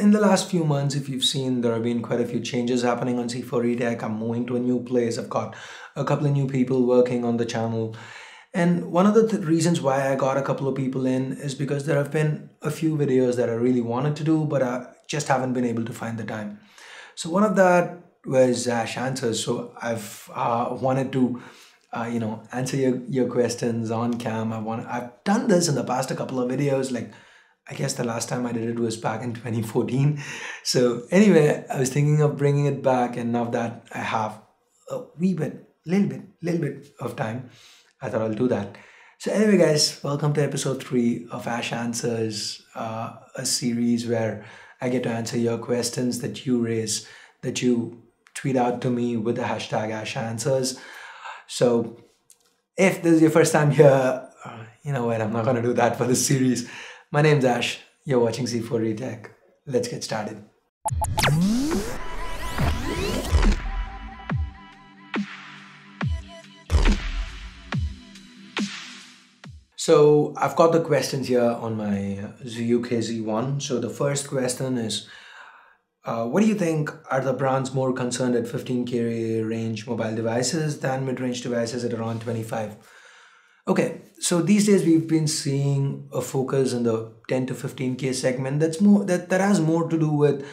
in the last few months, if you've seen, there have been quite a few changes happening on C4 Tech. I'm moving to a new place. I've got a couple of new people working on the channel. And one of the reasons why I got a couple of people in is because there have been a few videos that I really wanted to do, but I just haven't been able to find the time. So one of that was Ash Answers. So I've wanted to answer your questions on cam. I've done this in the past a couple of videos. Like, I guess the last time I did it was back in 2014. So anyway, I was thinking of bringing it back, and now that I have a little bit of time, I thought I'll do that. So anyway, guys, welcome to episode 3 of Ash Answers, a series where I get to answer your questions that you raise, that you tweet out to me with the hashtag Ash Answers. So if this is your first time here, you know what, I'm not going to do that for this series. My name's Ash. You're watching C4 Tech. Let's get started. So I've got the questions here on my ZUK Z1. So the first question is, what do you think, are the brands more concerned at 15K range mobile devices than mid-range devices at around 25? Okay, so these days we've been seeing a focus in the 10 to 15K segment. That has more to do with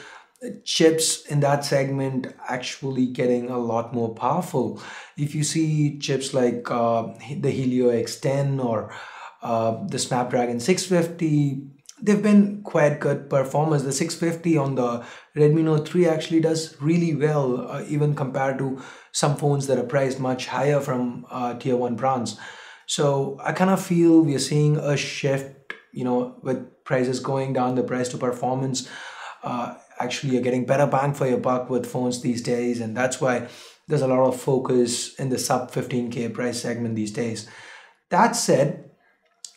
chips in that segment actually getting a lot more powerful. If you see chips like the Helio X10 or the Snapdragon 650, they've been quite good performers. The 650 on the Redmi Note 3 actually does really well, even compared to some phones that are priced much higher from tier 1 brands. So I kind of feel we are seeing a shift, with prices going down, the price to performance. Actually, you're getting better bang for your buck with phones these days. And that's why there's a lot of focus in the sub 15K price segment these days. That said,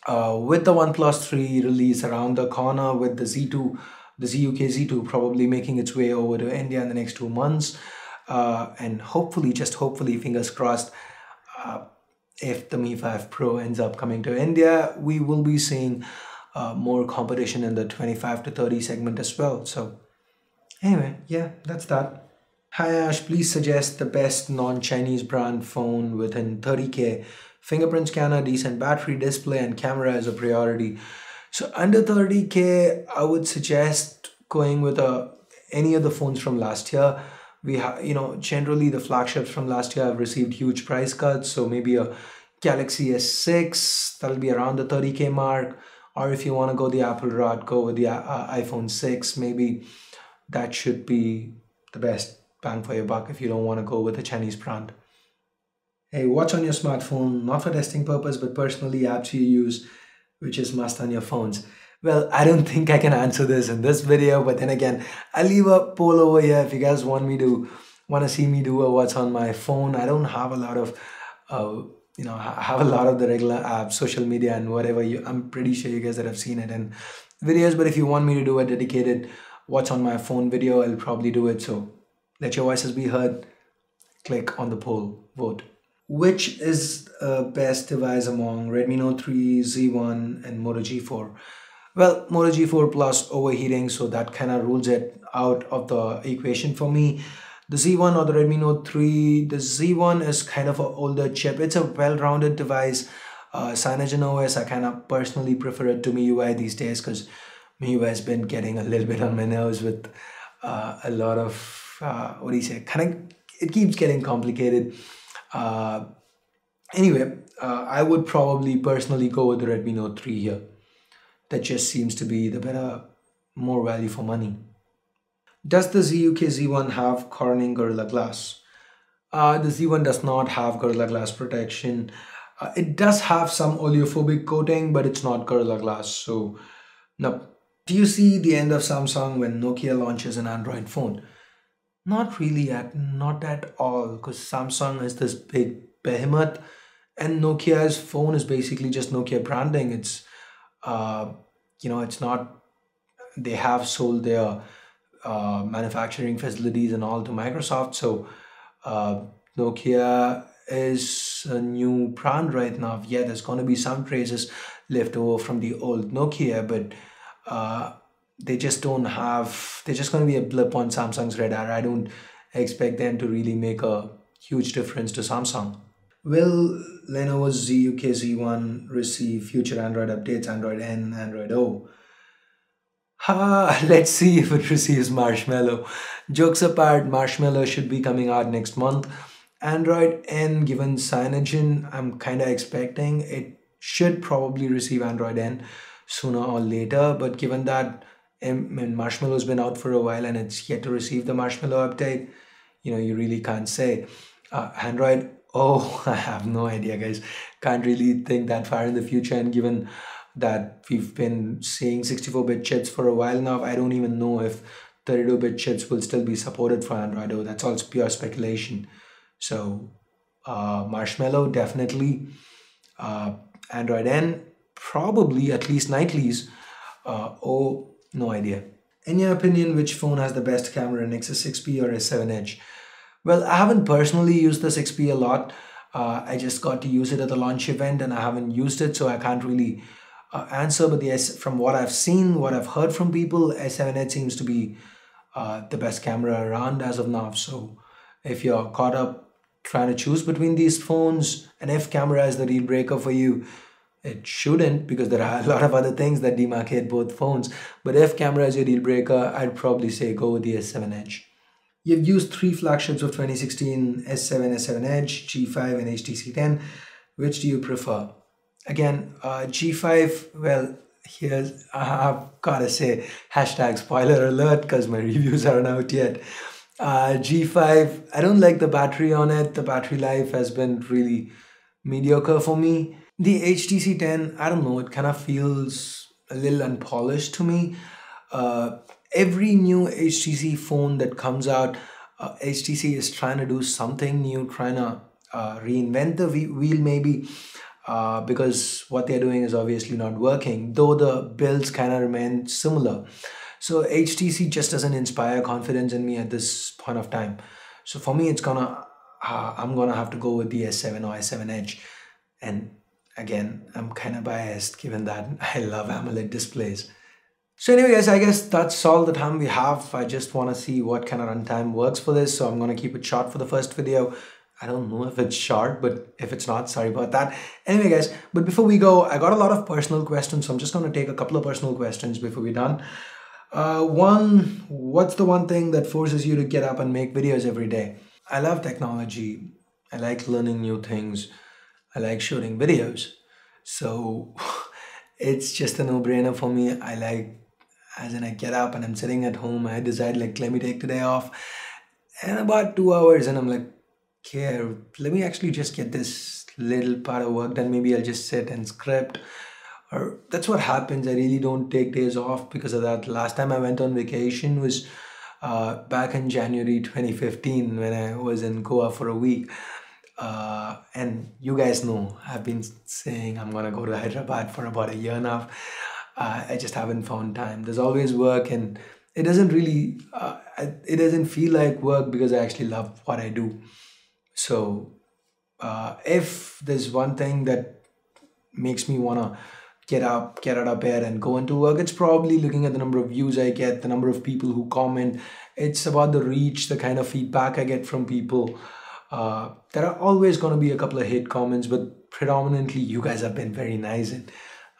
with the OnePlus 3 release around the corner, with the Z2, the ZUK Z2 probably making its way over to India in the next 2 months, and hopefully, just hopefully, fingers crossed, if the Mi 5 Pro ends up coming to India, we will be seeing more competition in the 25 to 30 segment as well. So anyway, yeah, that's that. Hi Ash, please suggest the best non-Chinese brand phone within 30K. Fingerprint scanner, decent battery, display, and camera as a priority. So under 30K, I would suggest going with any of the phones from last year. We have, generally the flagships from last year have received huge price cuts. So maybe a Galaxy S6, that'll be around the 30K mark. Or if you want to go the Apple route, go with the iPhone 6. Maybe that should be the best bang for your buck if you don't want to go with a Chinese brand. Hey, what's on your smartphone? Not for testing purpose, but personally apps you use, which is must on your phones. Well, I don't think I can answer this in this video, but then again, I'll leave a poll over here if you guys want to see me do a what's on my phone. I don't have a lot of, I have a lot of the regular apps, social media and whatever. I'm pretty sure you guys that have seen it in videos, but if you want me to do a dedicated what's on my phone video, I'll probably do it. So let your voices be heard. Click on the poll, vote. Which is the best device among Redmi Note 3, Z1 and Moto G4? Well, Moto G4 Plus overheating, so that kind of rules it out of the equation for me. The Z1 or the Redmi Note 3, the Z1 is kind of an older chip. It's a well-rounded device. CyanogenOS, I kind of personally prefer it to MIUI these days because MIUI has been getting a little bit on my nerves with a lot of, it keeps getting complicated. Anyway, I would probably personally go with the Redmi Note 3 here. That just seems to be the better, more value for money. Does the ZUK Z1 have Corning Gorilla Glass? The Z1 does not have Gorilla Glass protection. It does have some oleophobic coating, but it's not Gorilla Glass. So, no. Do you see the end of Samsung when Nokia launches an Android phone? Not really, not at all, because Samsung is this big behemoth, and Nokia's phone is basically just Nokia branding. It's, it's not. They have sold their manufacturing facilities and all to Microsoft, so Nokia is a new brand right now. Yeah, there's going to be some traces left over from the old Nokia, but they just don't have, they're just going to be a blip on Samsung's radar. I don't expect them to really make a huge difference to Samsung. Will Lenovo's ZUK Z1 receive future Android updates, Android N, Android O? Let's see if it receives Marshmallow. Jokes apart, Marshmallow should be coming out next month. Android N, given Cyanogen, I'm kind of expecting it should probably receive Android N sooner or later. But given that Marshmallow's been out for a while and it's yet to receive the Marshmallow update, you really can't say. Android, oh, I have no idea, guys. Can't really think that far in the future. And given that we've been seeing 64-bit chips for a while now, I don't even know if 32-bit chips will still be supported for Android O. That's all pure speculation. So, Marshmallow, definitely. Android N, probably, at least nightlies. Oh, no idea. In your opinion, which phone has the best camera, Nexus 6P or S7 Edge? Well, I haven't personally used the 6P a lot. I just got to use it at the launch event and I haven't used it, so I can't really answer. But from what I've seen, what I've heard from people, S7 Edge seems to be the best camera around as of now. So if you're caught up trying to choose between these phones, and if camera is the deal breaker for you, it shouldn't, because there are a lot of other things that demarcate both phones. But if camera is your deal breaker, I'd probably say go with the S7 Edge. You've used three flagships of 2016, S7, S7 Edge, G5 and HTC 10. Which do you prefer? Again, G5, well, here's, I've got to say, hashtag spoiler alert, because my reviews aren't out yet. G5, I don't like the battery on it. The battery life has been really mediocre for me. The HTC 10, I don't know, it kind of feels a little unpolished to me. Every new HTC phone that comes out, HTC is trying to do something new, trying to reinvent the wheel maybe, because what they're doing is obviously not working, though the builds kind of remain similar. So HTC just doesn't inspire confidence in me at this point of time. So for me, I'm gonna have to go with the S7 or S7 Edge. And again, I'm kind of biased given that I love AMOLED displays. So anyway, guys, I guess that's all the time we have. I just want to see what kind of runtime works for this. So I'm going to keep it short for the first video. I don't know if it's short, but if it's not, sorry about that. Anyway, guys, but before we go, I got a lot of personal questions. So I'm just going to take a couple of personal questions before we're done. One, what's the one thing that forces you to get up and make videos every day? I love technology. I like learning new things. I like shooting videos. So it's just a no-brainer for me. As in, I get up and I'm sitting at home. I decide, like, let me take today off. And about 2 hours, and I'm like, okay, let me actually just get this little part of work done. Maybe I'll just sit and script. Or that's what happens. I really don't take days off because of that. Last time I went on vacation was back in January 2015 when I was in Goa for a week. And you guys know, I've been saying I'm gonna go to Hyderabad for about a year now. I just haven't found time. There's always work, and it doesn't really, it doesn't feel like work because I actually love what I do. So if there's one thing that makes me wanna get up, get out of bed and go into work, it's probably looking at the number of views I get, the number of people who comment. It's about the reach, the kind of feedback I get from people. There are always going to be a couple of hate comments, but predominantly you guys have been very nice and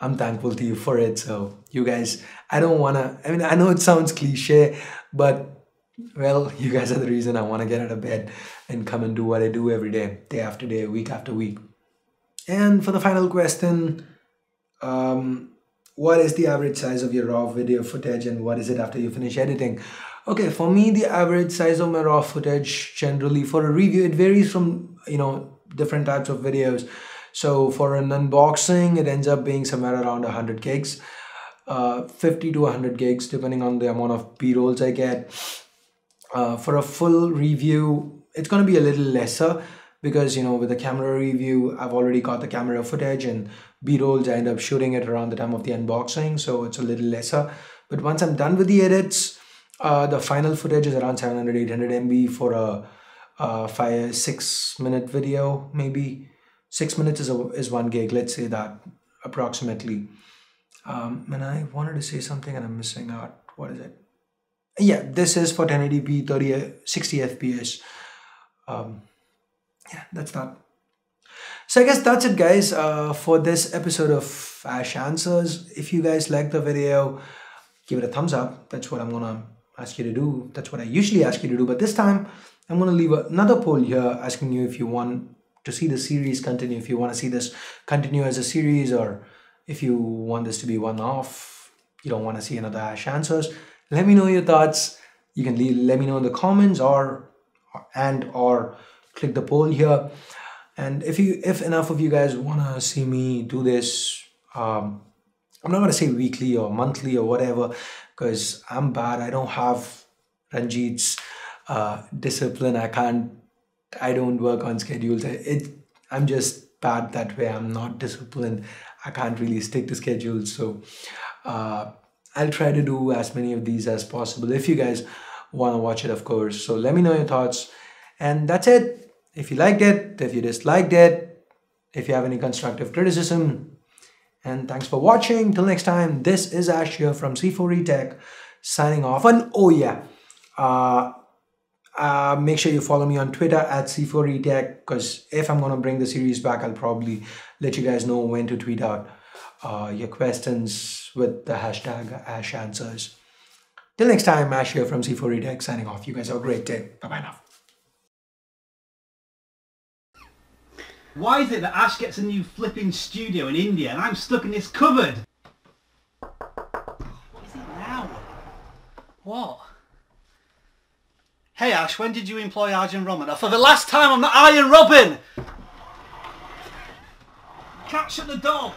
I'm thankful to you for it. So you guys, I know it sounds cliche, but well, you guys are the reason I want to get out of bed and come and do what I do every day after day, week after week. And for the final question, what is the average size of your raw video footage and what is it after you finish editing? Okay, for me, the average size of my raw footage generally for a review, it varies from, different types of videos. So for an unboxing, it ends up being somewhere around 100 gigs, 50 to 100 gigs, depending on the amount of B-rolls I get. For a full review, it's going to be a little lesser because, with the camera review, I've already got the camera footage, and B-rolls, I end up shooting it around the time of the unboxing. So it's a little lesser. But once I'm done with the edits, the final footage is around 700, 800 MB for a 6 minute video, maybe. 6 minutes is 1 gig, let's say that, approximately. And I wanted to say something and I'm missing out. what is it? Yeah, this is for 1080p 60 fps. Yeah, that's that. So I guess that's it, guys, for this episode of Ash Answers. If you guys like the video, give it a thumbs up. That's what I'm gonna ask you to do. That's what I usually ask you to do, but this time I'm gonna leave another poll here asking you if you want to see the series continue, if you want to see this continue as a series, or if you want this to be one off, you don't want to see another Ash Answers. Let me know your thoughts. You can let me know in the comments, or click the poll here. And if enough of you guys want to see me do this, I'm not going to say weekly or monthly or whatever, because I'm bad. I don't have Ranjit's discipline. I don't work on schedules. I'm just bad that way. I'm not disciplined. I can't really stick to schedules. So I'll try to do as many of these as possible if you guys want to watch it, of course. So let me know your thoughts. And that's it. If you liked it, if you disliked it, if you have any constructive criticism. And thanks for watching. Till next time, this is Ash here from C4eTech signing off. And oh yeah, make sure you follow me on Twitter at C4eTech, because if I'm going to bring the series back, I'll probably let you guys know when to tweet out your questions with the hashtag Ash Answers. Till next time, Ash here from C4eTech signing off. You guys have a great day. Bye-bye now. Why is it that Ash gets a new flipping studio in India and I'm stuck in this cupboard? What is it now? What? Hey Ash, when did you employ Arjen Robben? For the last time, I'm not Arjen Robben! Can't shut the door!